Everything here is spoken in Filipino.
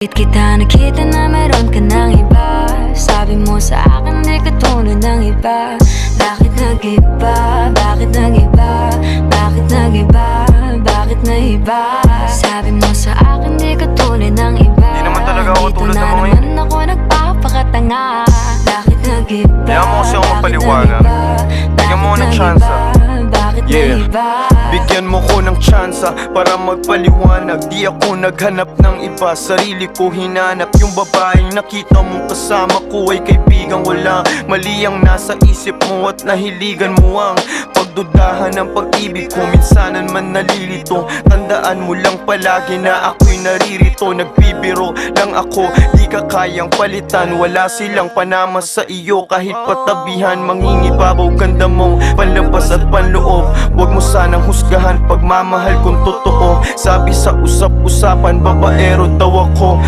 Bakit kita nakita na meron ka ng iba? Sabi mo sa akin di ka tulad ng iba. Bakit nag-iba? Bakit nag-iba? Bakit nag-iba? Bakit nag-iba? Sabi mo sa akin di ka tulad ng iba. Di naman talaga ako tulad ng mga yun. Dito na naman ako nagpapakatanga. Bakit nag-iba? Kaya mo kasi ako mapaliwanag. Bigyan mo ako ng tsansa. Yeah. Bigyan mo ko ng tsansa para magpaliwanag. Di ako naghanap ng iba, sarili ko hinanap. Yung babaeng nakita mong kasama ko ay kaibigan. Wala mali ang nasa isip mo at nahiligan mo ang pagdudahan ng pag-ibig ko. Minsanan man nalilito, tandaan mo lang palagi na ako'y naririto. Nagbibiro lang ako, di ka kayang palitan. Wala silang panama sa iyo kahit patabihan. Mangingibabaw ganda mong panlabas at panloob. Huwag mo sanang husgahan pagmamahal kung totoo. Sabi sa usap-usapan, babaero daw ako.